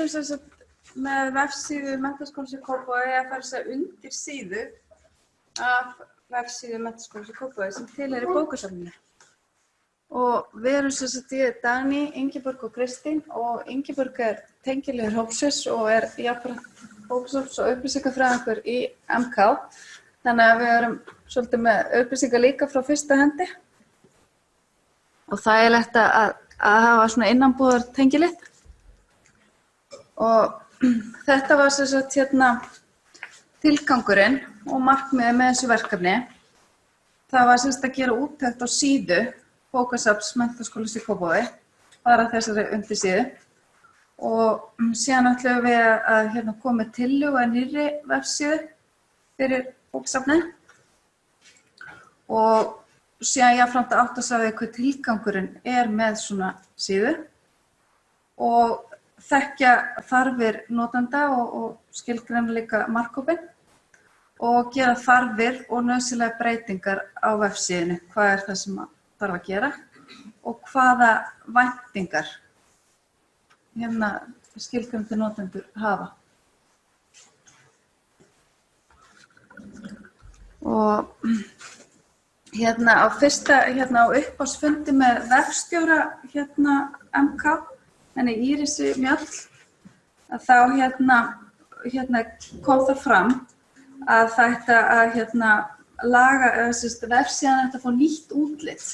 Sem sagt með vefsíðu Menntaskólans í Kópavogi að fara sér undir síðu af vefsíðu Menntaskólans í Kópavogi sem tilheyrir bókasafninu. Og við erum sem sagt ég, Dagný, Ingiborg og Kristín, og Ingiborg tengiliður hópsins og jafnframt bókasafns- og upplýsingafræðingur í MK. Þannig að við erum svolítið með upplýsingar líka frá fyrsta hendi. Og það lett að hafa svona innanbúðar tengilið. Og þetta var sem sagt tilgangurinn og markmiðið með þessu verkefni. Það var sem sagt að gera úttekt á síðu bókasafns Menntaskólans í Kópavogi, bara þessari undirsíðu. Og síðan ætlum við að koma með tillögu að nýrri vefsíðu fyrir bókasafnið. Og síðan jafnframt að átta sig á því hvað tilgangurinn með svona síðu. Og þekkja þarfir notenda og skilgreina líka markhópinn og gera þarfir og nauðsynlegar breytingar á vefsíðunni. Hvað það sem þarf að gera og hvaða væntingar skilgreindir notendur hafa. Og á fyrsta á uppáhaldsfundi með vefstjóra MK, henni Írisi Mjöll, að þá kom það fram að það ætti að laga vefsíðan ætti að fá nýtt útlit.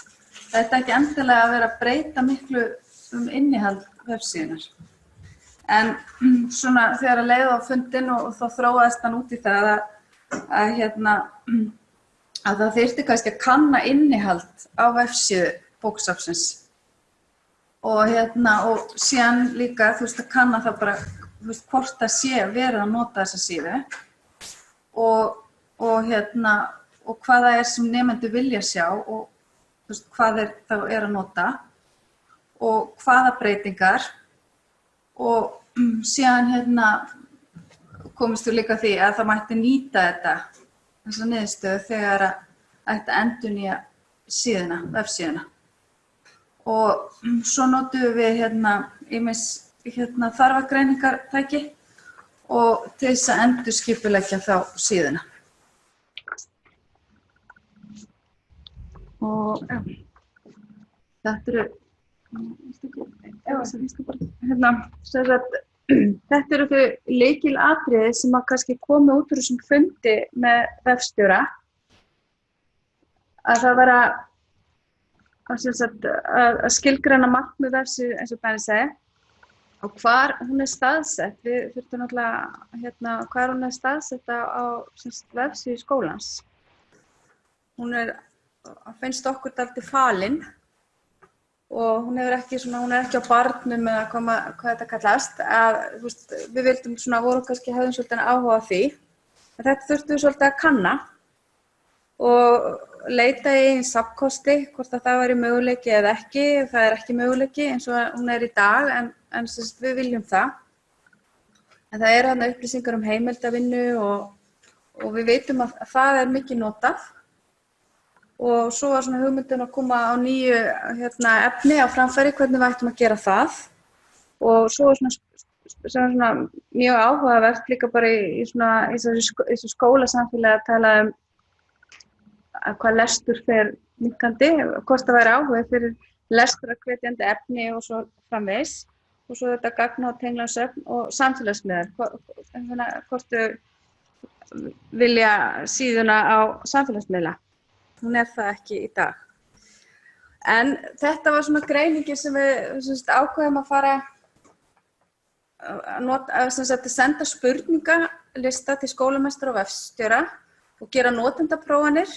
Það ætti ekki endilega að vera að breyta miklu innihald vefsíðunar. En svona þegar að leið á fundinn og þá þróaðist hann út í það að það þyrfti kannski að kanna innihald á vefsíðu bókasafnsins. Og síðan líka, að kanna það bara, hvort það sé verið að nota þessa síðu og hvað það sem nemendur vilja sjá og hvað þá að nota og hvaða breytingar. Og síðan komist við líka að því að það mætti nýta þessa niðurstöðu þegar ætti að endurnýja síðuna, vefsíðuna. Og svo notuðum við ýmis þarfagreiningartæki og til þess að endurskipuleggja þá síðuna. Og þetta eru þau lykilatriði sem kannski komu út úr þessum fundi með vefstjóra. Að það var að skilgreina markmið vefsíðu eins og Dagný segi og hvar hún staðsett. Við þurftum náttúrulega hvar hún staðsett á vefsíðu skólans. Hún finnst okkur dálítið falin og hún er ekki á barnum eða hvað þetta kallast. Við vildum vorum kannski höfðum svolítið áhuga á því. Þetta þurftum við svolítið að kanna og leita í safnkosti, hvort að það væri möguleiki eða ekki. Það ekki möguleiki eins og hún í dag, en við viljum það. En það þarna upplýsingar heimildavinnu og við vitum að það mikið notað. Og svo var hugmyndin að koma á nýju efni á framfæri, hvernig við ættum að gera það. Og svo var mjög áhugavert líka bara í þessu skólasamfélagi að tala hvað lestur fer minnkandi, hvort það væri áhuga fyrir lesturarhvetjandi efni og svo framvegis. Og svo þetta gagna- og tenglasöfn og samfélagsmiðlar. Hvort þau vilja síðuna á samfélagsmiðla. Hún það ekki í dag. En þetta var greiningin sem við ákveðum að fara að senda spurningalista til skólameistara og vefstjóra og gera notendaprófanir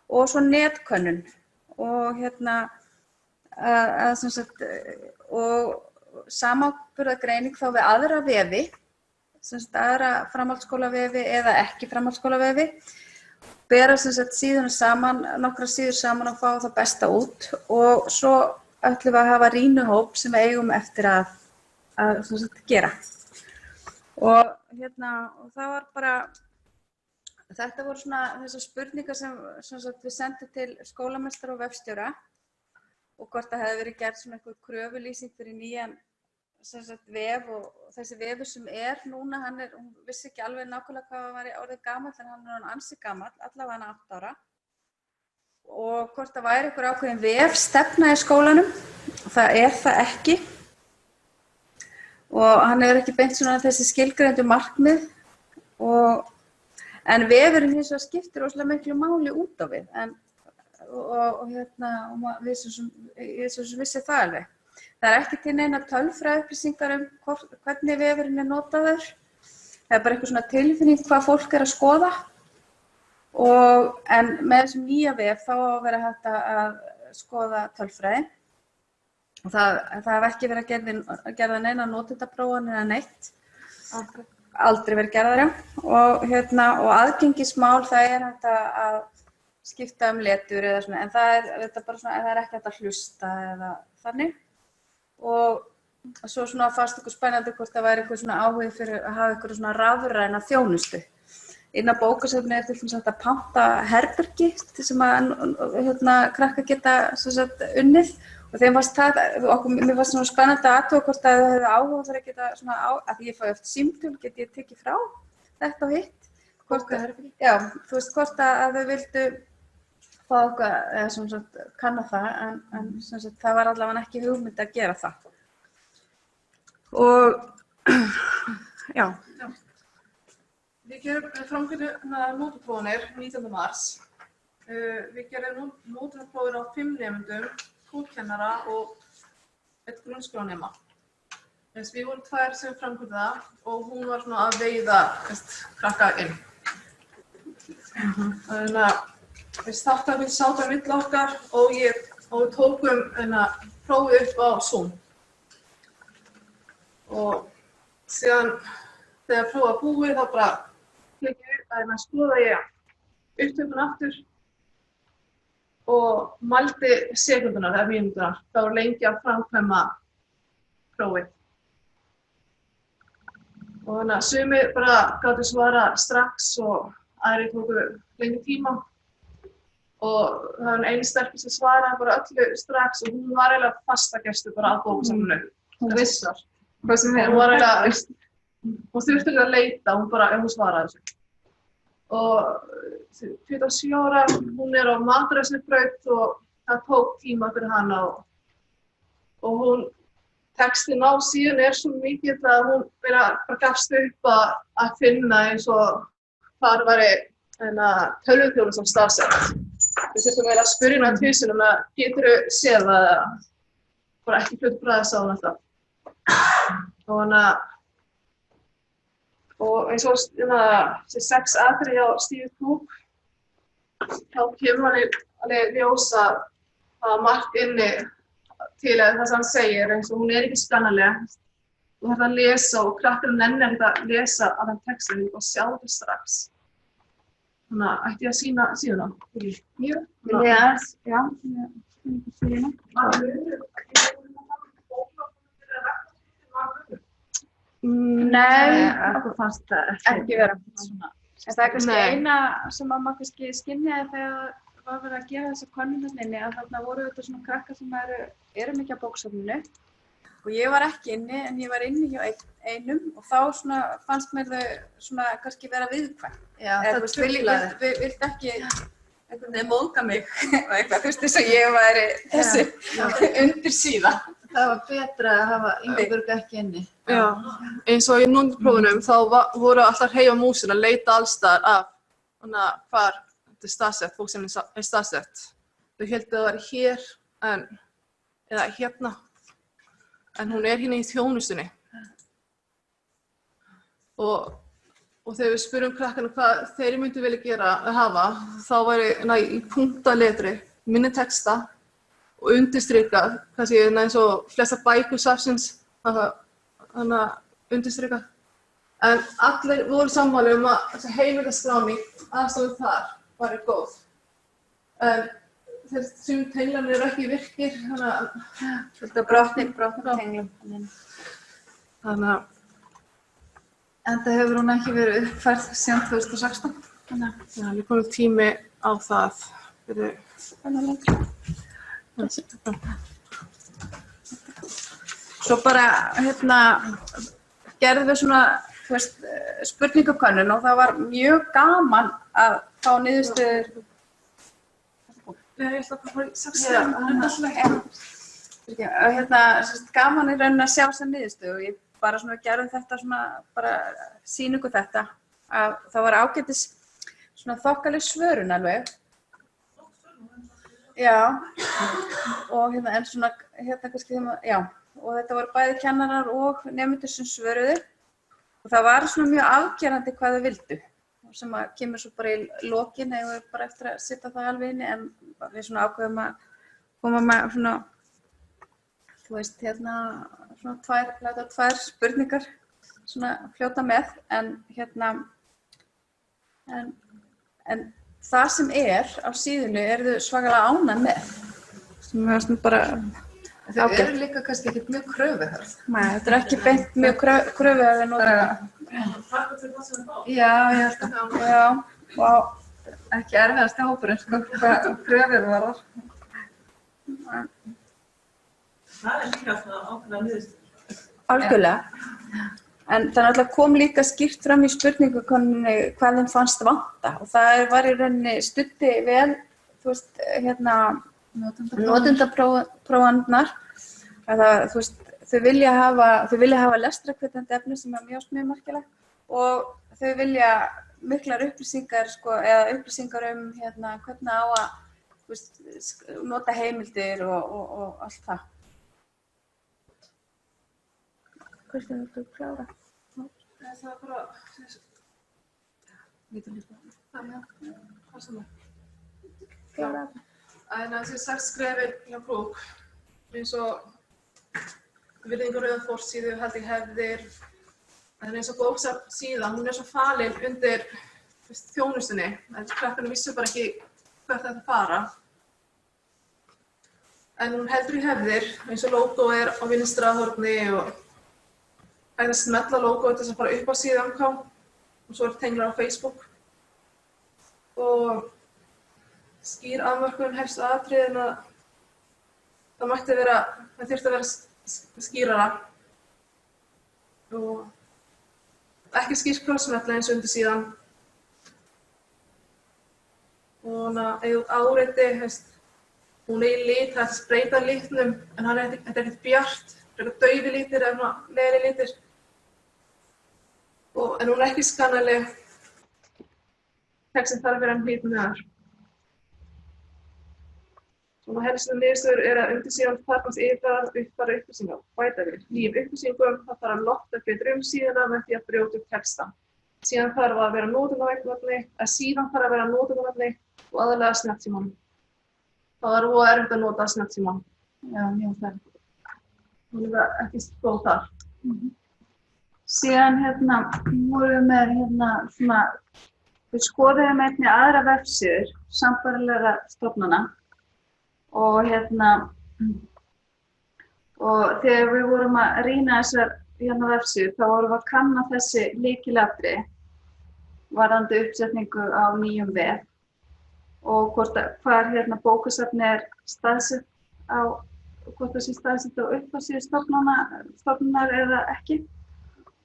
og svo netkönnun. Og og samanburðargreining þá við aðra vefi, aðra framhaldsskólavefi eða ekki framhaldsskólavefi. Bera síðuna saman, nokkrar síður saman og fá það besta út og svo ætlum við að hafa rýnuhóp sem við eigum eftir að gera. Og það var bara, þetta voru þessar spurningar sem við sendum til skólameistara og vefstjóra og hvort það hefði verið gerð einhver kröfulýsing fyrir nýjan sem sagt vef og þessi vefur sem núna, hún vissi ekki alveg nákvæmlega hvað hann var orðið gamall en hann orðinn ansi gamall, allavega 8 ára. Og hvort það væri einhver ákveðin vefstefna í skólanum, það það ekki. Og hann hefur ekki beint svona þessi skilgreindu markmið en vefurinn hins vegar skiptir rosalega miklu máli út á við og við sem vissi það alveg. Það ekki til neina tölfræðiupplýsingar hvernig vefurinn notaður. Það bara eitthvað svona tilfinning hvað fólk að skoða. En með þessum nýja vef þá að vera hægt að skoða tölfræði. Og það hafa ekki verið að gerða neina notendaprófanir eða neitt. Aldrei verið gerðar, já. Og aðgengismál, það hægt að skipta letur eða svona, en það bara svona, það ekki hægt að hlusta eða þannig. Og svo svona fannst ykkur spennandi hvort það væri eitthvað svona áhugi fyrir að hafa eitthvað svona rafræna þjónustu. Inn á bókasafni til dæmis hægt að panta herbergi sem að krakkar geta unnið. Og þeim fannst mér fannst svona spennandi að athuga hvort að þau hefðu áhuga fyrir að geta svona að ég fæ oft símtöl, get ég tekið frá þetta og hitt. Já, þú veist hvort að þau vildu fá eitthvað, eða svona kanna það, en það var allavega ekki hugmynd að gera það. Og, já. Við framkvæmdum nótaprófanir 19. mars. Við gerðum nótaprófin á 5 nemendum, 2 kennara og 1 grunnskólanema. Við vorum 2 sem framkvæmdu það og hún var svona að veiða krakka inn. Þannig að við sátum á milli okkar og við tókum prófið upp á Zoom. Og síðan þegar prófið var búið þá bara skoða ég upptökuna aftur og mældi sekundunar eða mínúturnar. Það var lengi að framkvæma prófið. Og þannig að sumir bara gátu svara strax og aðrir tóku lengi tíma. Og það var einu stelpa sem svaraði bara öllu strax og hún var eiginlega fastagestur bara að bókasafninu. Hún vissar hvað sem hún var eiginlega, hún þurfti ekki að leita, hún svaraði þessu. Og 27 ára, hún á matreiðslubraut og það tók tíma fyrir hana og hún, textinn á síðan svo mikið að hún bara gafst upp að finna eins og þar væri tölvuþjónusta staðsett. Við þurftum að spyrja hana tvisvar að geturðu séð það eða bara ekki hluti bræðis á hún alltaf. Og eins og þessi 6 atriði á Steve Cook, þá kemur hann alveg ljós að það var margt inni til það sem hann segir, eins og hún ekki spennaleg. Þú þarf að lesa og krakkarnir nenni ekkert að lesa allan textinn og sjá það strax. Þannig að ætti ég að sýna síðuna? Jú, vil ég aðeins, já. Nei, okkur fannst það ekki vera svona. En það kannski eina sem maður kannski skynjaði þegar var verið að gera þessa könnunarninni að þarna voru þetta svona krakkar sem eru mikið á bókasafninu. Og ég var ekki inni, en ég var inni hjá einum og þá svona fannst mér þau svona kannski vera viðkvæm. Já, það truflaði. Vildi ekki einhvern veginn móðga mig og eitthvað, þú veist þess að ég væri þessi undirsíða. Það var betra að hafa Ingibjörgu ekki inni. Já, eins og í nótaprófunum þá voru alltaf að hreyfa músin að leita allstaðar af hvar þetta er staðsett, fólk sem er staðsett. Þau héldu að það var hér eða hérna. En hún hérna í þjónustunni. Og þegar við spurjum krakkarna hvað þeir myndu vilja hafa, þá væri í punktaletri, minni texta og undirstrikað, kannski eins og flesta bækur safnsins, undirstrikað. En allir voru sammála að þessi heimildaskráning aðstæður þar væri góð. En þessum tenglarnir ekki virkir, Svolítið brotnir tenglum. En það hefur hún ekki verið uppfærð síðan 2016. Já, við komum tími á það fyrir svo bara, gerðum við svona, þú veist, spurningakönnun og það var mjög gaman að fá niðurstöður. Ég ætla að fara í 6 Gaman í rauninni að sjá þessa niðurstöðu og ég bara svona gerðum þetta svona, bara sýningu þetta, að það var ágætis svona þokkaleg svörun alveg. Já, og en svona, kannski já, og þetta voru bæði kennarar og nemendur sem svöruðu og það var svona mjög afgerandi hvað þau vildu sem að kemur svo bara í lokin eða við bara eftir að setja það alveg inni en við svona ákveðum að koma með svona, þú veist, svona tvær spurningar svona fljóta með en en það sem á síðunni eru þau svakalega ánægð með sem við varst bara Þau eru líka kannski ekkert mjög kröfuhörð. Nei, þetta ekki beint mjög kröfuhörð en Já, ég held að. Já, og Ekki erfiðasti hópurinn, sko, hvað kröfuhörð varar. Það líka svona ákveðna niðurstöður. algjörlega. En það náttúrulega kom líka skýrt fram í spurningakönnunni hvað þeim fannst vanta og það var í rauninni studdi vel, þú veist, notendaprófanirnar að þú veist, þau vilja hafa lestrarhvetjandi efni sem mjög merkilegt og þau vilja miklar upplýsingar sko, eða upplýsingar hvernig á að þú veist, nota heimildir og allt það. Hvernig er þetta klára? Það er bara Klára. En þessi 6 skrefin hjá Brúk, eins og virðingu rauða forsíðu, held ég hefðir, en eins og bóksafn síðan, hún svo falin undir þjónustunni, en krakkarnir vissu bara ekki hvert þetta fara. En hún heldur í hefðir, eins og logo á vinstra horni og hægt að smella logoið til þess að fara upp á síðu MK og svo tenglar á Facebook. Og skýr afmörkun helstu atriðin að það þyrfti að vera skýrara og ekki skýrt krossmerkla eins og undir síðan. Og áreiti, hún í lit, það er breyta litnum en þetta er ekkert bjart, þetta er daufi litir eða leðri litir. En hún ekki skannaleg, textin þarf að vera hlítið með þar. Svona helstu niðurstöður að undir síðan þarfnast uppfæra upplýsingar og bæta við. Nýjum upplýsingum það þarf að lotta betur síðuna með því að brjóta upp texta. Síðan þarf að vera notendavegni og aðalega snjallsímanum. Það er voða erfitt að nota snjallsímanum. Já, mjög það. Hún er ekki góð þar. Síðan vorum við með svona, við skoðum einnig aðra vefsíður, sambærilegra stofnana og og þegar við vorum að rýna þessar vefsíður þá vorum við að kanna þessi lykilatriði varðandi uppsetningu á nýjum vef og hvar bókasafni er staðsett á, hvort það sé staðsett á uppásíðu stofnunar eða ekki.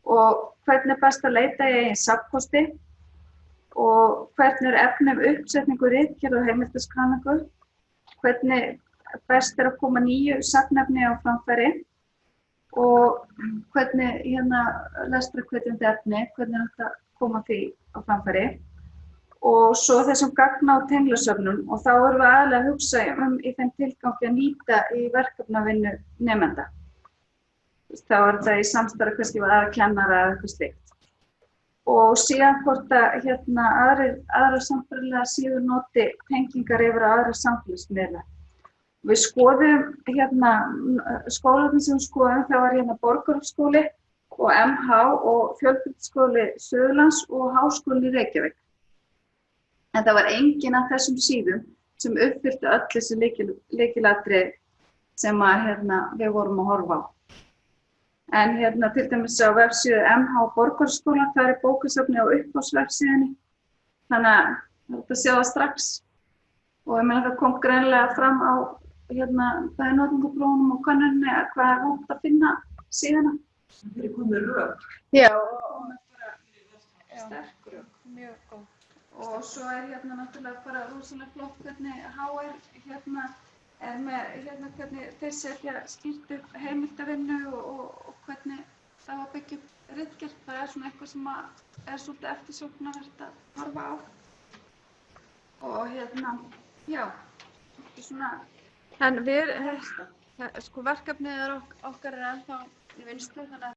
Og hvernig best að leita í eigin safnkosti og hvernig efni uppsetningu ritgerð og heimildaskráningu, hvernig best að koma nýju safnefni á framfæri og hvernig lestrarhvetjandi efni, hvernig þetta koma því á framfæri og svo þessum gagna- og tenglasöfnum og þá erum við aðalega að hugsa í þeim tilgangi að nýta í verkefnavinnu nemenda. Þá er þetta í samstarfi kannski við aðra kennara eða eitthvað slíkt. Og síðan hvort að aðrar sambærilegar síður noti tengingar yfir aðra samfélagsmiðla. Við skoðum skólarnir sem við skoðum, það var Borgarhólsskóli og MH og Fjölbrautaskóli Suðurlands og Háskóli í Reykjavík. En það var engin af þessum síðum sem uppfylltu öll þessi lykilatriði sem við vorum að horfa á. En til dæmis á vefsíðu MH Borgarskóla, það er bókasafni á uppboðsvefsíðunni. Þannig að þetta sjá það strax. Og ég meina það kom greinilega fram á bæði notendaprófunum og könnunni að hvað er hægt að finna síðuna. Þeir eru komið rök. Já, og bara sterk rök, mjög góð. Og svo er náttúrulega bara rosalega flott hvernig HR er með hvernig þeir setja skýrt upp heimildavinnu og hvernig það var byggja upp ritgerð. Það er svona eitthvað sem er svolítið eftirsóknarvert að horfa á. Og já, svona. En sko verkefnið okkar er ennþá í vinnslu, þannig að